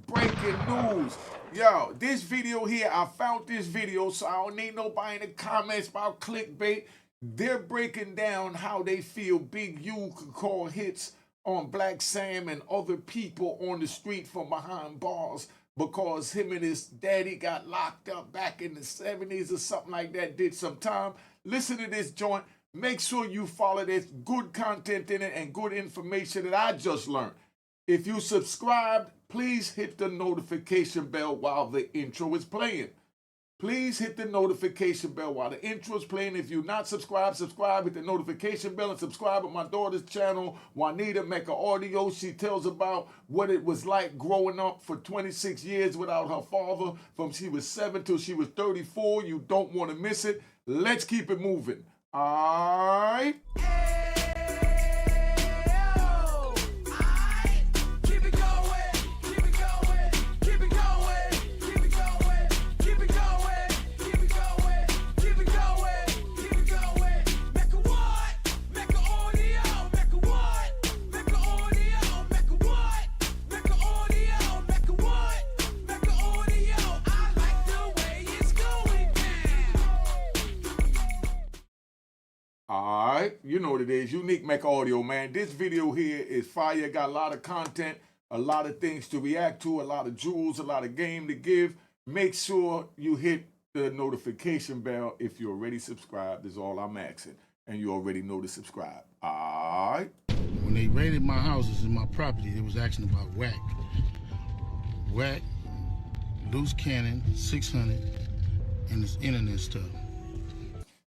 breaking news. Yo, this video here, I found this video, so I don't need nobody in the comments about clickbait. They're breaking down how they feel Big U could call hits on Black Sam and other people on the street from behind bars because him and his daddy got locked up back in the 70s or something like that, did some time. Listen to this joint. Make sure you follow this. Good content in it and good information that I just learned. If you subscribed, please hit the notification bell while the intro is playing. Please hit the notification bell while the intro is playing. If you're not subscribed, subscribe, hit the notification bell, and subscribe to my daughter's channel, Juanita Mecca Audio. She tells about what it was like growing up for 26 years without her father from she was 7 till she was 34. You don't want to miss it. Let's keep it moving. All right. Alright, you know what it is. Unique Mecca Audio, man. This video here is fire. Got a lot of content, a lot of things to react to, a lot of jewels, a lot of game to give. Make sure you hit the notification bell if you're already subscribed, is all I'm asking. And you already know to subscribe. Alright. When they raided my houses and my property, they was asking about whack. Whack, loose cannon, 600, and this internet stuff.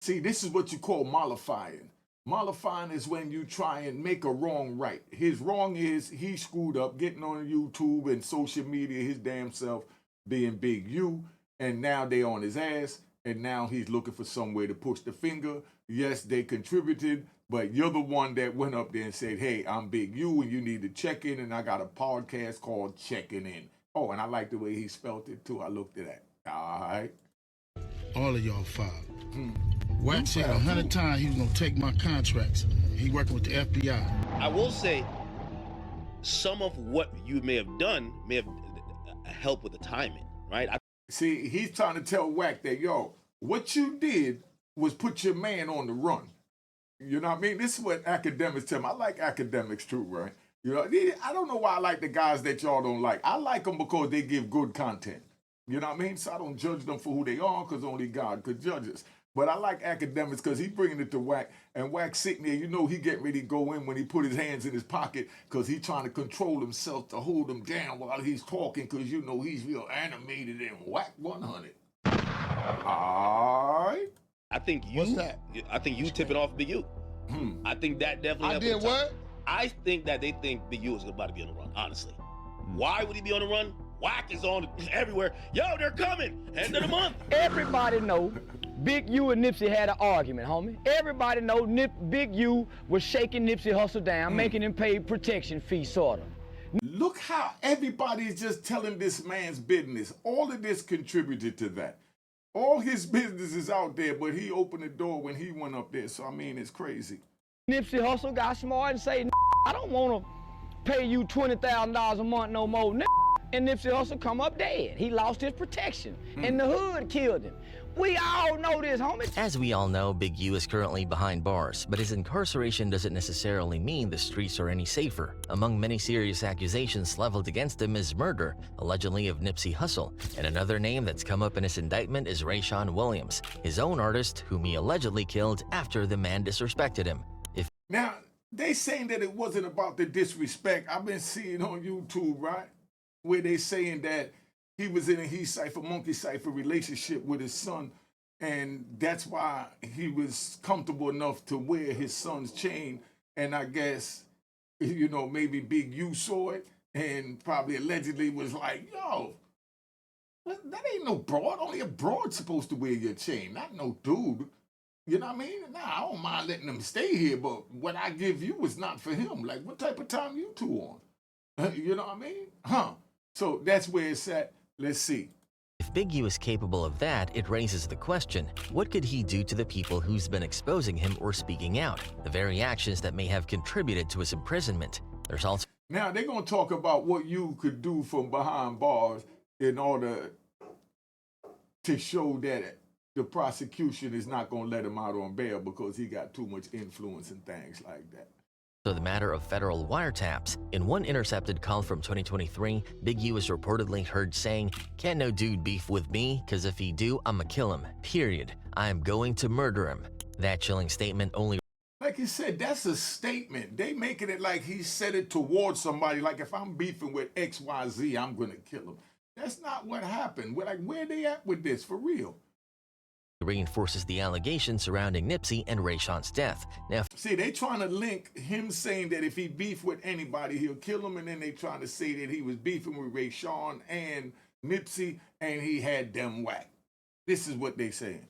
See, this is what you call mollifying. Mollifying is when you try and make a wrong right. His wrong is he screwed up getting on YouTube and social media, his damn self being Big U, and now they on his ass, and now he's looking for some way to push the finger. Yes, they contributed, but you're the one that went up there and said, hey, I'm Big U, and you need to check in, and I got a podcast called Checking In. Oh, and I like the way he spelled it, too. I looked at that. All right. All of y'all filed. Wack said 100 times he was gonna take my contracts. He working with the FBI. I will say, some of what you may have done may have helped with the timing, right? See, he's trying to tell Wack that, yo, what you did was put your man on the run. You know what I mean? This is what academics tell me. I like academics too, right? You know, I don't know why I like the guys that y'all don't like. I like them because they give good content. You know what I mean? So I don't judge them for who they are because only God could judge us. But I like academics because he bringing it to Wack, and Wack sitting there, you know he get ready to go in when he put his hands in his pocket because he trying to control himself to hold him down while he's talking because, you know, he's real animated and Wack 100. All right. I think you. What's that? I think you tip it off Big U. I think that definitely. I did what? I think that they think Big U is about to be on the run. Honestly, why would he be on the run? Wack is on everywhere. Yo, they're coming. End of the month. Everybody know Big U and Nipsey had an argument, homie. Everybody know Big U was shaking Nipsey Hussle down, making him pay protection fee, sort of. Look how everybody's just telling this man's business. All of this contributed to that. All his business is out there, but he opened the door when he went up there. So, I mean, it's crazy. Nipsey Hussle got smart and say, I don't want to pay you $20,000 a month no more. And Nipsey Hussle come up dead. He lost his protection, and the hood killed him. We all know this, homie. As we all know, Big U is currently behind bars, but his incarceration doesn't necessarily mean the streets are any safer. Among many serious accusations leveled against him is murder, allegedly of Nipsey Hussle, and another name that's come up in his indictment is Rayshawn Williams, his own artist whom he allegedly killed after the man disrespected him. Now, they saying that it wasn't about the disrespect. I've been seeing on YouTube, right, where they saying that he was in a he cipher, monkey cipher relationship with his son, and that's why he was comfortable enough to wear his son's chain. And I guess, you know, maybe Big U saw it and probably allegedly was like, yo, that ain't no broad. Only a broad's supposed to wear your chain, not no dude. You know what I mean? Nah, I don't mind letting him stay here, but what I give you is not for him. Like, what type of time you two on? You know what I mean? So that's where it's at. Let's see. If Big U is capable of that, it raises the question, what could he do to the people who's been exposing him or speaking out? The very actions that may have contributed to his imprisonment. There's also Now they're gonna talk about what you could do from behind bars in order to show that the prosecution is not gonna let him out on bail because he got too much influence and things like that. So the matter of federal wiretaps. In one intercepted call from 2023, Big U is reportedly heard saying, "Can't no dude beef with me, cause if he do, I'ma kill him, period. I am going to murder him." That chilling statement only Like you said, that's a statement. They making it like he said it towards somebody, like if I'm beefing with XYZ, I'm gonna kill him. That's not what happened. We're like, where they at with this, for real? reinforces the allegations surrounding Nipsey and Rayshawn's death. Now, See, they trying to link him saying that if he beef with anybody, he'll kill him, and then they trying to say that he was beefing with Rayshawn and Nipsey, and he had them whacked. This is what they saying.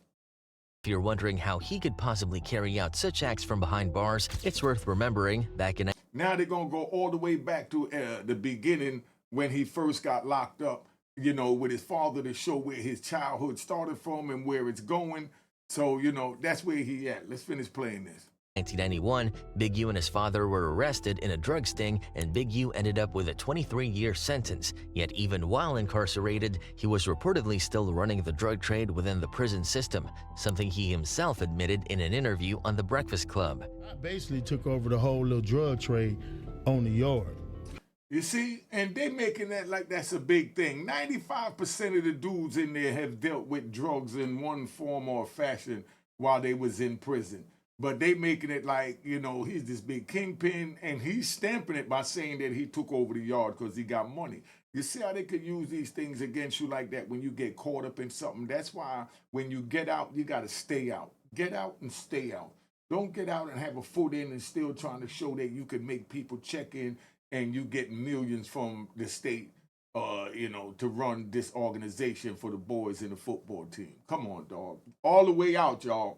if you're wondering how he could possibly carry out such acts from behind bars, it's worth remembering back in Now they're going to go all the way back to the beginning when he first got locked up, you know, with his father to show where his childhood started from and where it's going. So, you know, that's where he at. Let's finish playing this. 1991, Big U and his father were arrested in a drug sting, and Big U ended up with a 23-year sentence. Yet even while incarcerated, he was reportedly still running the drug trade within the prison system, something he himself admitted in an interview on The Breakfast Club. I basically took over the whole little drug trade on the yard. You see, and they making that like that's a big thing. 95% of the dudes in there have dealt with drugs in one form or fashion while they was in prison. But they making it like, you know, he's this big kingpin, and he's stamping it by saying that he took over the yard because he got money. You see how they could use these things against you like that when you get caught up in something? That's why when you get out, you got to stay out. Get out and stay out. Don't get out and have a foot in and still trying to show that you can make people check in and you get millions from the state, you know, to run this organization for the boys in the football team. Come on, dog. All the way out, y'all.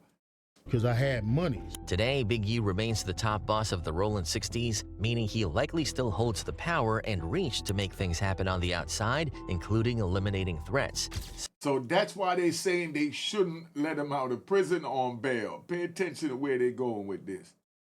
Because I had money. Today, Big U remains the top boss of the Rollin' 60s, meaning he likely still holds the power and reach to make things happen on the outside, including eliminating threats. So that's why they're saying they shouldn't let him out of prison on bail. Pay attention to where they're going with this.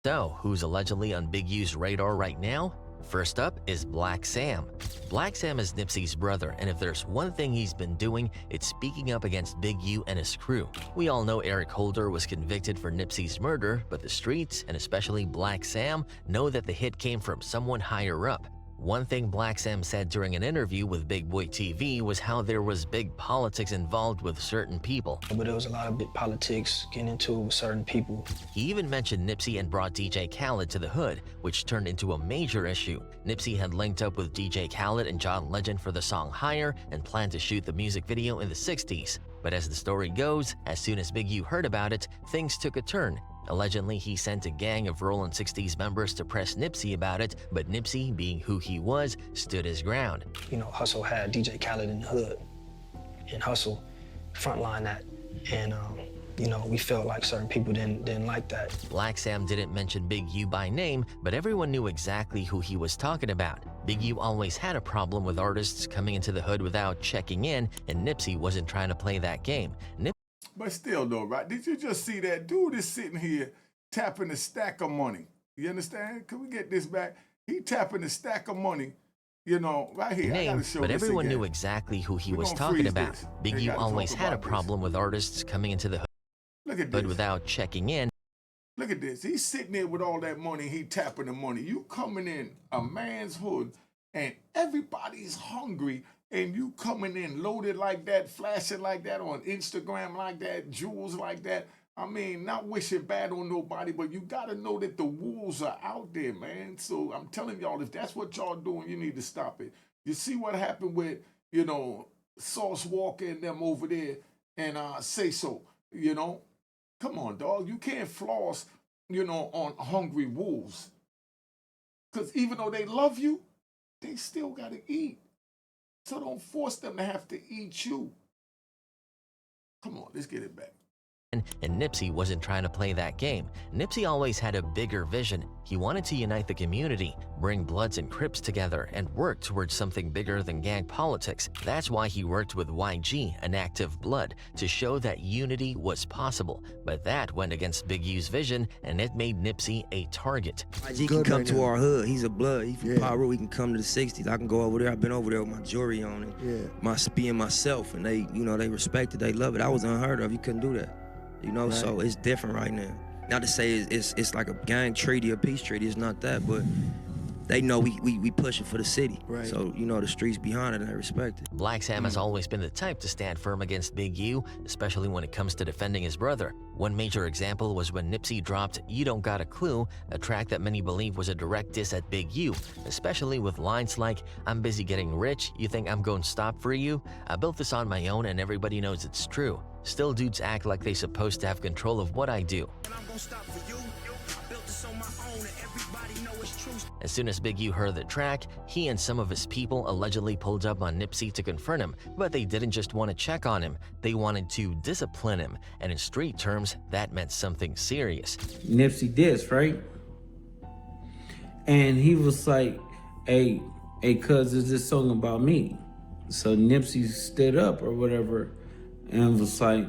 So, who's allegedly on Big U's radar right now? First up is Black Sam. Black Sam is Nipsey's brother, and if there's one thing he's been doing, it's speaking up against Big U and his crew. We all know Eric Holder was convicted for Nipsey's murder, but the streets, and especially Black Sam, know that the hit came from someone higher up. One thing Black Sam said during an interview with Big Boy TV was how there was big politics involved with certain people. But there was a lot of big politics getting into it with certain people. He even mentioned Nipsey and brought DJ Khaled to the hood, which turned into a major issue. Nipsey had linked up with DJ Khaled and John Legend for the song Higher and planned to shoot the music video in the 60s. But as the story goes, as soon as Big U heard about it, things took a turn. Allegedly, he sent a gang of Rollin' 60s members to press Nipsey about it, but Nipsey, being who he was, stood his ground. You know, Hustle had DJ Khaled in the hood, and Hustle frontline that, and you know, we felt like certain people didn't like that. Black Sam didn't mention Big U by name, but everyone knew exactly who he was talking about. Big U always had a problem with artists coming into the hood without checking in, and Nipsey wasn't trying to play that game. But still, though, right? Did you just see that dude is sitting here tapping a stack of money? You understand? Can we get this back? He tapping a stack of money, you know, right here. I gotta show but this everyone again. knew exactly who he We're was gonna talking freeze about. this. Big They U gotta always talk had a about problem with artists coming into the hood Look at this. without checking in. Look at this. He's sitting there with all that money. He tapping the money. You coming in a man's hood, and everybody's hungry, and you coming in loaded like that, flashing like that on Instagram like that, jewels like that. I mean, not wishing bad on nobody, but you got to know that the wolves are out there, man. So I'm telling y'all, if that's what y'all doing, you need to stop it. You see what happened with, you know, Sauce Walker and them over there, and Say So, you know. Come on, dog. You can't floss, you know, on hungry wolves. Because even though they love you, they still got to eat. So don't force them to have to eat you. Come on, let's get it back. and Nipsey wasn't trying to play that game. Nipsey always had a bigger vision. He wanted to unite the community, bring Bloods and Crips together, and work towards something bigger than gang politics. That's why he worked with YG, an active Blood, to show that unity was possible. But that went against Big U's vision, and it made Nipsey a target. YG can come to our hood. He's a Blood. He's from Pyro. He can come to the 60s. I can go over there. I've been over there with my jewelry on it, my being myself, and they, you know, they respect it. They love it. I was unheard of. You couldn't do that. You know, so it's different right now. Not to say it's like a gang treaty, a peace treaty. It's not that, but they know we pushing for the city. Right. So, you know, the streets behind it, and they respect it. Black Sam has always been the type to stand firm against Big U, especially when it comes to defending his brother. One major example was when Nipsey dropped You Don't Got a Clue, a track that many believe was a direct diss at Big U, especially with lines like, I'm busy getting rich, you think I'm going to stop for you? I built this on my own and everybody knows it's true. Still dudes act like they supposed to have control of what I do. As soon as Big U heard the track, he and some of his people allegedly pulled up on Nipsey to confront him, but they didn't just want to check on him, they wanted to discipline him, and in street terms, that meant something serious. Nipsey dissed, right? And he was like, hey, cuz, is this song about me? So Nipsey stood up or whatever and was like,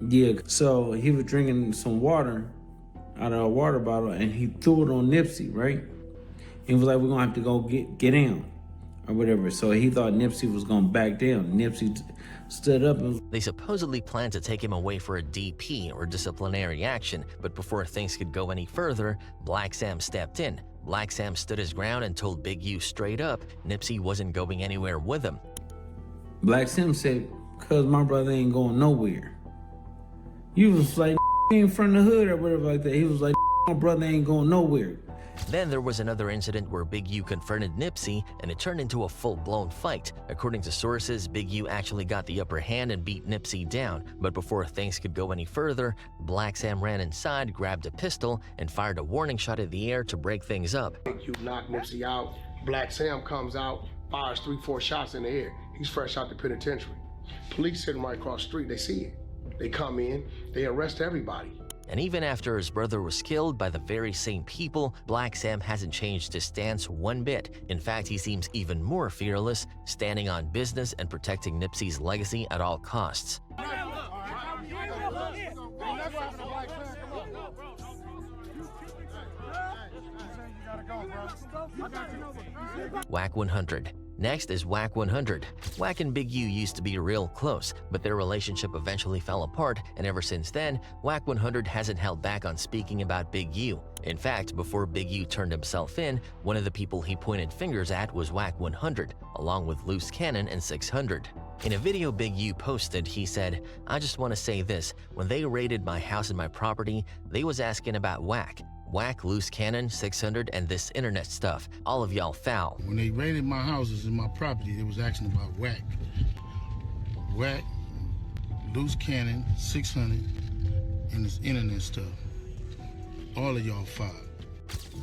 yeah. So he was drinking some water out of a water bottle and he threw it on Nipsey, right? He was like, we're gonna have to go get down or whatever. So he thought Nipsey was gonna back down. Nipsey stood up and... They supposedly planned to take him away for a DP or disciplinary action, but before things could go any further, Black Sam stepped in. Black Sam stood his ground and told Big U straight up Nipsey wasn't going anywhere with him. Black Sam said, cuz my brother ain't going nowhere. You was like, in front of the hood or whatever like that. He was like, my brother ain't going nowhere. Then there was another incident where Big U confronted Nipsey and it turned into a full-blown fight. According to sources, Big U actually got the upper hand and beat Nipsey down. But before things could go any further, Black Sam ran inside, grabbed a pistol, and fired a warning shot at the air to break things up. Big U knocked Nipsey out. Black Sam comes out, fires 3-4 shots in the air. He's fresh out the penitentiary. Police sitting right across the street, they see it. They come in, they arrest everybody. And even after his brother was killed by the very same people, Black Sam hasn't changed his stance one bit. In fact, he seems even more fearless, standing on business and protecting Nipsey's legacy at all costs. Whack 100. Next is Whack 100. Whack and Big U used to be real close, but their relationship eventually fell apart, and ever since then, Whack 100 hasn't held back on speaking about Big U. In fact, before Big U turned himself in, one of the people he pointed fingers at was Whack 100, along with Luce Cannon and 600. In a video Big U posted, he said, I just want to say this, when they raided my house and my property, they was asking about Whack. Whack, Luce Cannon, 600, and this internet stuff. All of y'all foul. When they raided my houses and my property, they was asking about Whack. Whack, Luce Cannon, 600, and this internet stuff. All of y'all foul.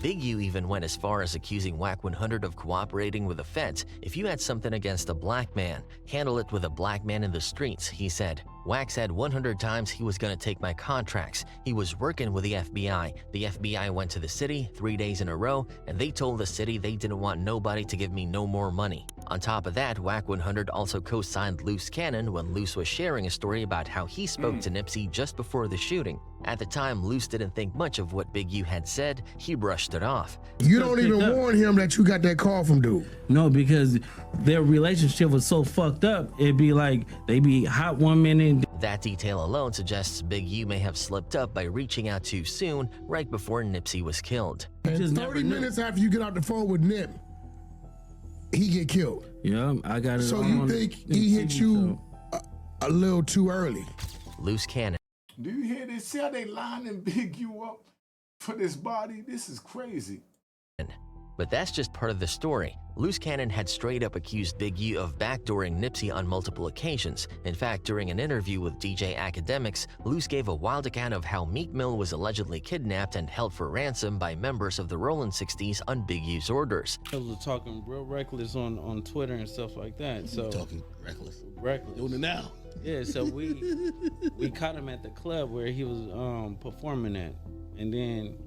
Big U even went as far as accusing Whack 100 of cooperating with the feds. If you had something against a black man, handle it with a black man in the streets, he said. Whack said 100 times he was gonna take my contracts. He was working with the FBI. The FBI went to the city 3 days in a row, and they told the city they didn't want nobody to give me no more money. On top of that, Whack 100 also co-signed Luce Cannon when Luce was sharing a story about how he spoke to Nipsey just before the shooting. At the time, Luce didn't think much of what Big U had said. He brushed it off. You don't even warn him that you got that call from dude. No, because their relationship was so fucked up. It'd be like, they be hot one minute. That detail alone suggests Big U may have slipped up by reaching out too soon, right before Nipsey was killed. And 30 minutes after you get out the phone with Nip, he get killed. Yeah, I got it. So you think he hit you a little too early? Luce Cannon. Do you hear this? See how they lining Big U up for this body? This is crazy. But that's just part of the story. Luce Cannon had straight up accused Big U of backdooring Nipsey on multiple occasions. In fact, during an interview with DJ Academics, Luce gave a wild account of how Meek Mill was allegedly kidnapped and held for ransom by members of the Rollin' 60s on Big U's orders. I was talking real reckless on Twitter and stuff like that. So Talking reckless. reckless. Doing it now. Yeah, so we caught him at the club where he was performing at, and then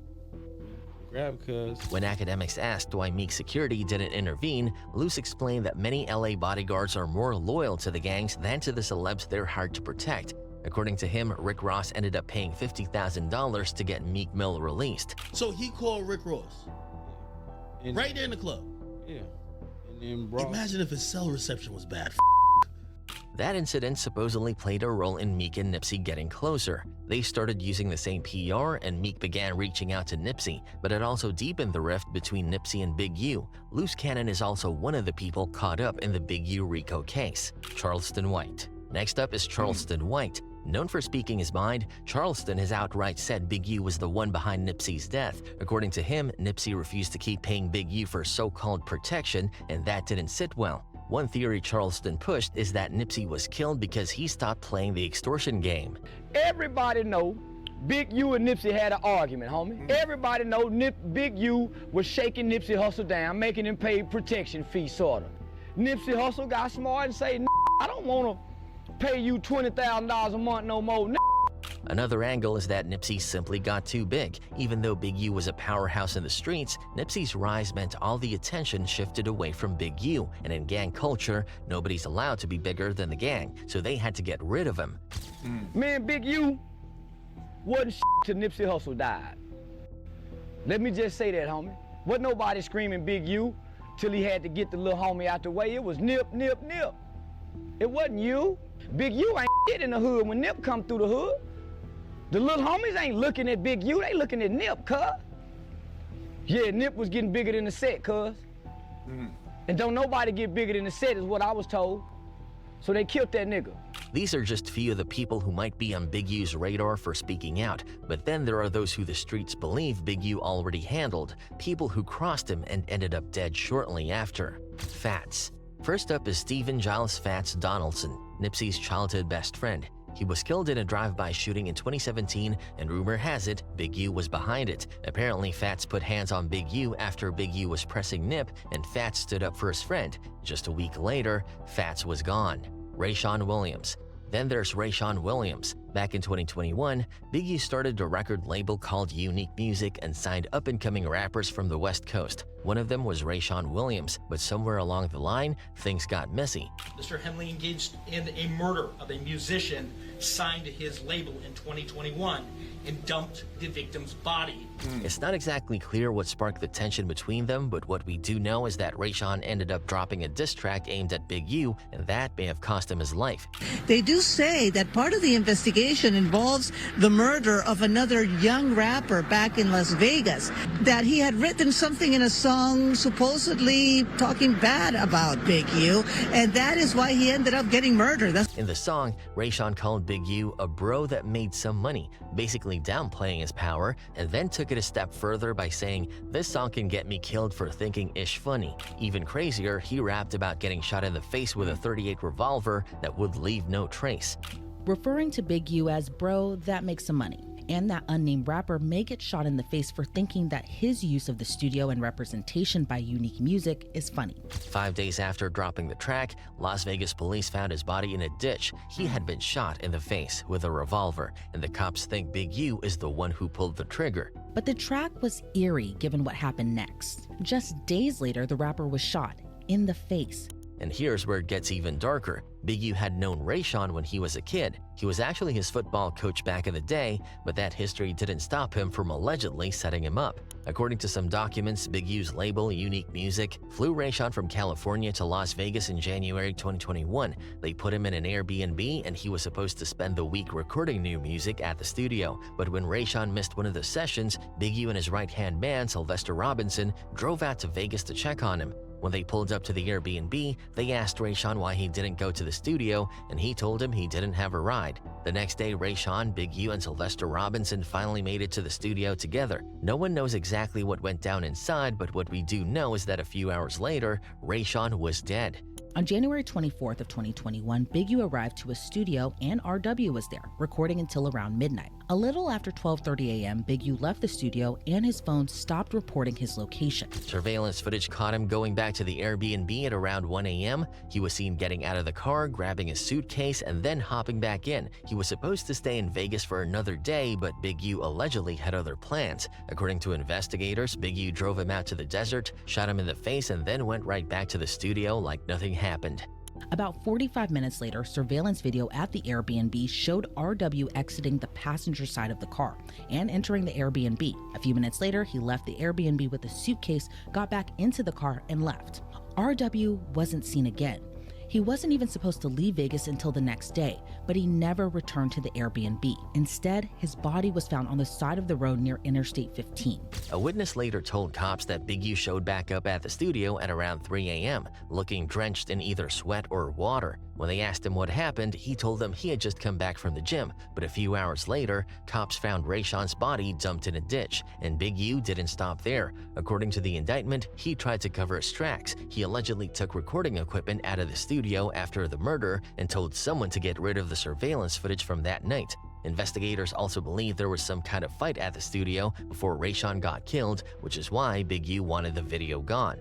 grabbed Cuz. When Academics asked why Meek Security didn't intervene, Luce explained that many LA bodyguards are more loyal to the gangs than to the celebs they're hired to protect. According to him, Rick Ross ended up paying $50,000 to get Meek Mill released. So he called Rick Ross And, right there in the club. Yeah. And then brought. Imagine if his cell reception was bad. That incident supposedly played a role in Meek and Nipsey getting closer. They started using the same PR, and Meek began reaching out to Nipsey, but it also deepened the rift between Nipsey and Big U. Luce Cannon is also one of the people caught up in the Big U RICO case. Charleston White. Next up is Charleston White. Known for speaking his mind, Charleston has outright said Big U was the one behind Nipsey's death. According to him, Nipsey refused to keep paying Big U for so-called protection, and that didn't sit well. One theory Charleston pushed is that Nipsey was killed because he stopped playing the extortion game. Everybody know Big U and Nipsey had an argument, homie. Everybody know Big U was shaking Nipsey Hussle down, making him pay protection fee, sorta. Nipsey Hussle got smart and say, I don't wanna pay you $20,000 a month no more. Another angle is that Nipsey simply got too big. Even though Big U was a powerhouse in the streets, Nipsey's rise meant all the attention shifted away from Big U, and in gang culture, nobody's allowed to be bigger than the gang, so they had to get rid of him. Man, Big U wasn't till Nipsey Hussle died. Let me just say that, homie. Wasn't nobody screaming Big U till he had to get the little homie out the way. It was Nip, Nip, Nip. It wasn't you. Big U ain't shit in the hood when Nip come through the hood. The little homies ain't looking at Big U, they looking at Nip, cuz. Yeah, Nip was getting bigger than the set, cuz. And don't nobody get bigger than the set is what I was told. So they killed that nigga. These are just few of the people who might be on Big U's radar for speaking out, but then there are those who the streets believe Big U already handled, people who crossed him and ended up dead shortly after. Fats. First up is Stephen Giles Fats Donaldson, Nipsey's childhood best friend. He was killed in a drive-by shooting in 2017, and rumor has it Big U was behind it. Apparently, Fats put hands on Big U after Big U was pressing Nip, and Fats stood up for his friend. Just a week later, Fats was gone. Rayshawn Williams. Then there's Rayshawn Williams. Back in 2021, Big U started a record label called Unique Music and signed up-and-coming rappers from the West Coast. One of them was Rayshawn Williams, but somewhere along the line, things got messy. Mr. Henley engaged in a murder of a musician signed to his label in 2021 and dumped the victim's body. It's not exactly clear what sparked the tension between them, but what we do know is that Rayshawn ended up dropping a diss track aimed at Big U, and that may have cost him his life. They do say that part of the investigation involves the murder of another young rapper back in Las Vegas, that he had written something in a song supposedly talking bad about Big U, and that is why he ended up getting murdered. In the song, Rayshawn called Big U a bro that made some money, basically downplaying his power, and then took it a step further by saying, "This song can get me killed for thinking ish funny." Even crazier, he rapped about getting shot in the face with a .38 revolver that would leave no trace. Referring to Big U as bro that makes some money, and that unnamed rapper may get shot in the face for thinking that his use of the studio and representation by Unique Music is funny. 5 days after dropping the track, Las Vegas police found his body in a ditch. He had been shot in the face with a revolver, and the cops think Big U is the one who pulled the trigger. But the track was eerie given what happened next. Just days later, the rapper was shot in the face. And here's where it gets even darker. Big U had known Rayshawn when he was a kid. He was actually his football coach back in the day, but that history didn't stop him from allegedly setting him up. According to some documents, Big U's label, Unique Music, flew Rayshawn from California to Las Vegas in January 2021. They put him in an Airbnb, and he was supposed to spend the week recording new music at the studio. But when Rayshawn missed one of the sessions, Big U and his right-hand man, Sylvester Robinson, drove out to Vegas to check on him. When they pulled up to the Airbnb, they asked Rayshawn why he didn't go to the studio, and he told him he didn't have a ride. The next day, Rayshawn, Big U, and Sylvester Robinson finally made it to the studio together. No one knows exactly what went down inside, but what we do know is that a few hours later, Rayshawn was dead. On January 24th of 2021, Big U arrived to a studio and RW was there, recording until around midnight. A little after 12:30 a.m., Big U left the studio and his phone stopped reporting his location. Surveillance footage caught him going back to the Airbnb at around 1 a.m. He was seen getting out of the car, grabbing his suitcase, and then hopping back in. He was supposed to stay in Vegas for another day, but Big U allegedly had other plans. According to investigators, Big U drove him out to the desert, shot him in the face, and then went right back to the studio like nothing happened. About 45 minutes later, surveillance video at the Airbnb showed RW exiting the passenger side of the car and entering the Airbnb. A few minutes later, he left the Airbnb with a suitcase, got back into the car, and left. RW wasn't seen again. He wasn't even supposed to leave Vegas until the next day, but he never returned to the Airbnb. Instead, his body was found on the side of the road near Interstate 15. A witness later told cops that Big U showed back up at the studio at around 3 a.m., looking drenched in either sweat or water. When they asked him what happened, he told them he had just come back from the gym, but a few hours later, cops found Rayshawn's body dumped in a ditch, and Big U didn't stop there. According to the indictment, he tried to cover his tracks. He allegedly took recording equipment out of the studio after the murder and told someone to get rid of the surveillance footage from that night. Investigators also believe there was some kind of fight at the studio before Rayshawn got killed, which is why Big U wanted the video gone.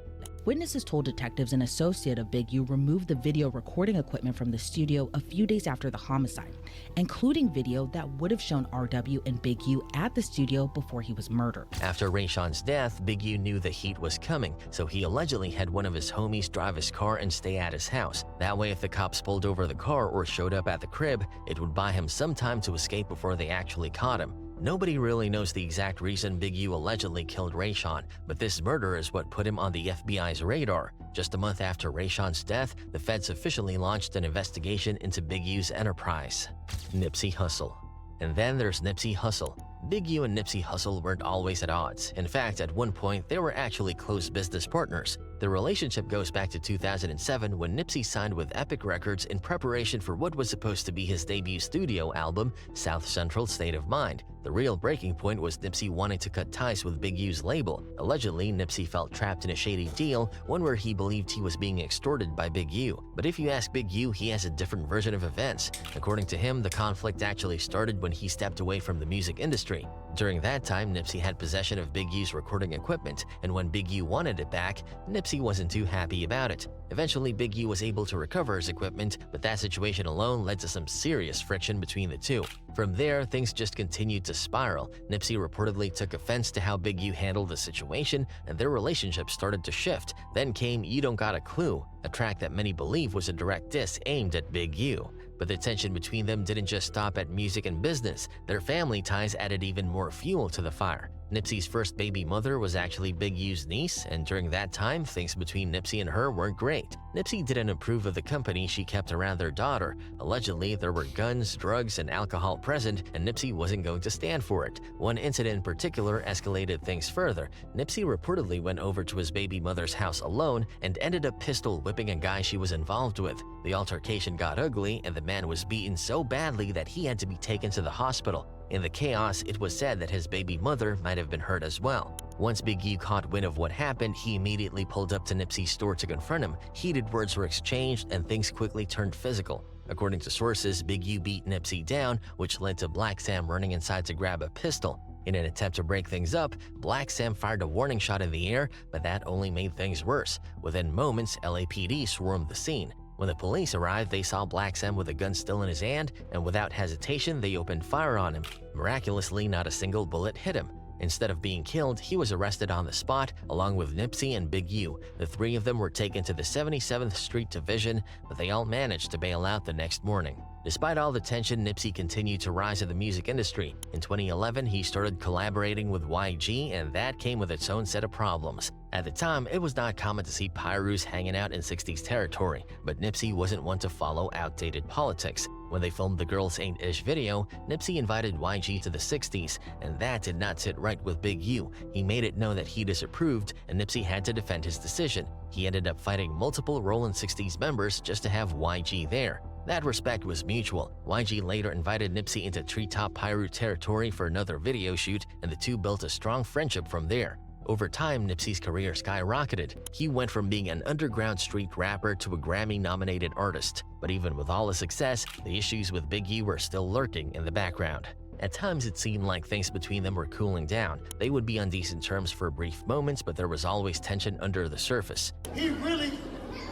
Witnesses told detectives an associate of Big U removed the video recording equipment from the studio a few days after the homicide, including video that would have shown RW and Big U at the studio before he was murdered. After Rayshawn's death, Big U knew the heat was coming, so he allegedly had one of his homies drive his car and stay at his house. That way, if the cops pulled over the car or showed up at the crib, it would buy him some time to escape before they actually caught him. Nobody really knows the exact reason Big U allegedly killed Rayshawn, but this murder is what put him on the FBI's radar. Just a month after Rayshawn's death, the feds officially launched an investigation into Big U's enterprise. Nipsey Hussle. And then there's Nipsey Hussle. Big U and Nipsey Hussle weren't always at odds. In fact, at one point, they were actually close business partners. The relationship goes back to 2007 when Nipsey signed with Epic Records in preparation for what was supposed to be his debut studio album, South Central State of Mind. The real breaking point was Nipsey wanting to cut ties with Big U's label. Allegedly, Nipsey felt trapped in a shady deal, one where he believed he was being extorted by Big U. But if you ask Big U, he has a different version of events. According to him, the conflict actually started when he stepped away from the music industry. During that time, Nipsey had possession of Big U's recording equipment, and when Big U wanted it back, Nipsey wasn't too happy about it. Eventually, Big U was able to recover his equipment, but that situation alone led to some serious friction between the two. From there, things just continued to spiral. Nipsey reportedly took offense to how Big U handled the situation, and their relationship started to shift. Then came You Don't Got a Clue, a track that many believe was a direct diss aimed at Big U. But the tension between them didn't just stop at music and business. Their family ties added even more fuel to the fire. Nipsey's first baby mother was actually Big U's niece, and during that time, things between Nipsey and her weren't great. Nipsey didn't approve of the company she kept around their daughter. Allegedly, there were guns, drugs, and alcohol present, and Nipsey wasn't going to stand for it. One incident in particular escalated things further. Nipsey reportedly went over to his baby mother's house alone and ended up pistol whipping a guy she was involved with. The altercation got ugly, and the man was beaten so badly that he had to be taken to the hospital. In the chaos, it was said that his baby mother might have been hurt as well. Once Big U caught wind of what happened, he immediately pulled up to Nipsey's store to confront him. Heated words were exchanged, and things quickly turned physical. According to sources, Big U beat Nipsey down, which led to Black Sam running inside to grab a pistol. In an attempt to break things up, Black Sam fired a warning shot in the air, but that only made things worse. Within moments, LAPD swarmed the scene. When the police arrived, they saw Black Sam with a gun still in his hand, and without hesitation, they opened fire on him. Miraculously, not a single bullet hit him. Instead of being killed, he was arrested on the spot, along with Nipsey and Big U. The three of them were taken to the 77th Street Division, but they all managed to bail out the next morning. Despite all the tension, Nipsey continued to rise in the music industry. In 2011, he started collaborating with YG, and that came with its own set of problems. At the time, it was not common to see Pyrus hanging out in 60s territory, but Nipsey wasn't one to follow outdated politics. When they filmed the Girls Ain't Ish video, Nipsey invited YG to the 60s, and that did not sit right with Big U. He made it known that he disapproved, and Nipsey had to defend his decision. He ended up fighting multiple Rollin' 60s members just to have YG there. That respect was mutual. YG later invited Nipsey into Treetop Pyru territory for another video shoot, and the two built a strong friendship from there. Over time, Nipsey's career skyrocketed. He went from being an underground street rapper to a Grammy-nominated artist. But even with all his success, the issues with Big U were still lurking in the background. At times, it seemed like things between them were cooling down. They would be on decent terms for brief moments, but there was always tension under the surface. He really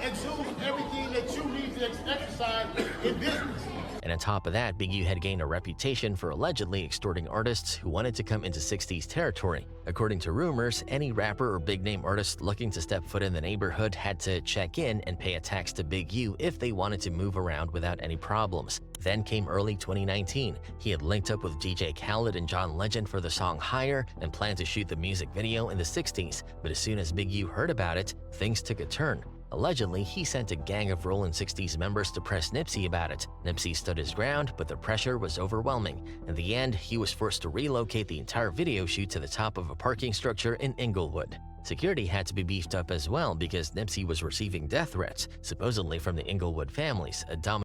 exudes everything that you need to exercise in business. And on top of that, Big U had gained a reputation for allegedly extorting artists who wanted to come into 60s territory. According to rumors, any rapper or big-name artist looking to step foot in the neighborhood had to check in and pay a tax to Big U if they wanted to move around without any problems. Then came early 2019. He had linked up with DJ Khaled and John Legend for the song Higher and planned to shoot the music video in the 60s. But as soon as Big U heard about it, things took a turn. Allegedly, he sent a gang of Rollin' 60s members to press Nipsey about it. Nipsey stood his ground, but the pressure was overwhelming. In the end, he was forced to relocate the entire video shoot to the top of a parking structure in Inglewood. Security had to be beefed up as well because Nipsey was receiving death threats, supposedly from the Inglewood families, a dominant.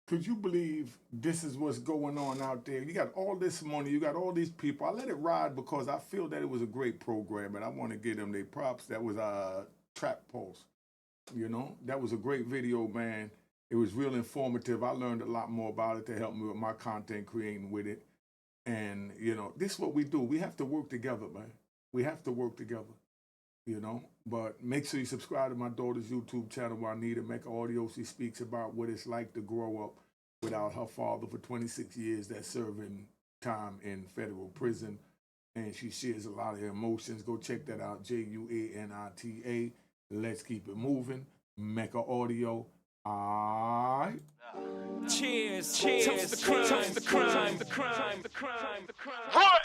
Could you believe this is what's going on out there? You got all this money, you got all these people. I let it ride because I feel that it was a great program, and I want to give them their props. That was Trap Pulse, you know? That was a great video, man. It was real informative. I learned a lot more about it to help me with my content creating with it. And, you know, this is what we do. We have to work together, man. We have to work together, you know? But make sure you subscribe to my daughter's YouTube channel, Juanita Mecca Audio. She speaks about what it's like to grow up without her father for 26 years that's serving time in federal prison. And she shares a lot of her emotions. Go check that out, Juanita. Let's keep it moving. Mecca Audio. All right. Cheers, cheers, toast the crime, toast the crime, the crime, the crime, the crime. What?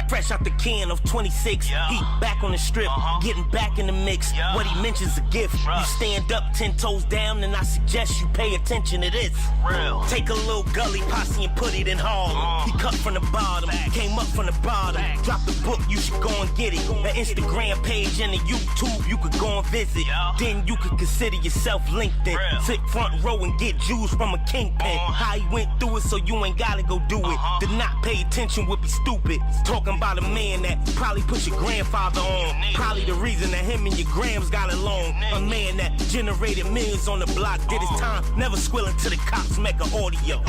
Fresh out the can of 26, he back on the strip, getting back in the mix. What he mentions a gift. You stand up 10 toes down, and I suggest you pay attention to this. Real. Take a little gully posse and put it in Harlem. He cut from the bottom, came up from the bottom. Drop the book, you should go and get it. An Instagram page and a YouTube, you could go and visit. Then you could consider yourself LinkedIn. Sit front row and get Jews from a kingpin. How he went through it, so you ain't gotta go do it. To not pay attention would be stupid. Talking about a man that probably put your grandfather on. Probably the reason that him and your grams got along. A man that generated millions on the block, did his time, never squilling to the cops, Mecca Audio.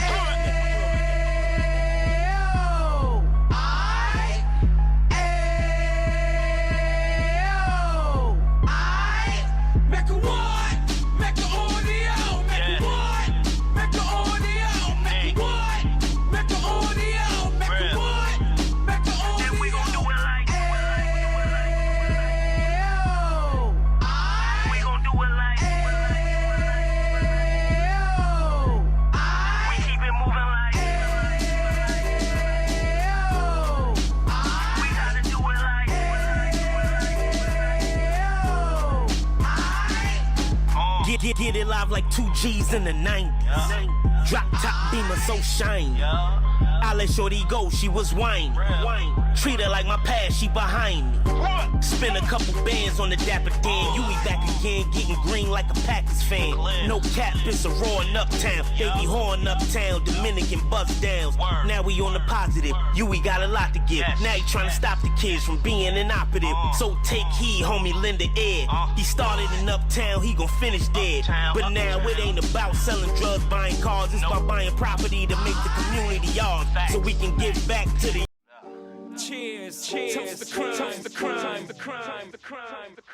Get it live like 2 G's in the 90s. Drop top beamer so shiny. I let shorty go, she was whining. Treat her like my past, she behind me. Spend a couple bands on the Dapper Dan. You be back again, getting green like a Packers fan. No cap, it's a roaring uptown. They be horn uptown, Dominican bust downs. Now we on the positive, we got a lot to give. Now you trying to stop the kids from being inoperative. So take heed, homie, lend a ear. He started in uptown, he gon' finish dead. But now it ain't about selling drugs, buying cars. It's about buying property to make the community yours, so we can give back to the. Cheers, cheers, toast the crime, the crime, the crime, the crime, the crime.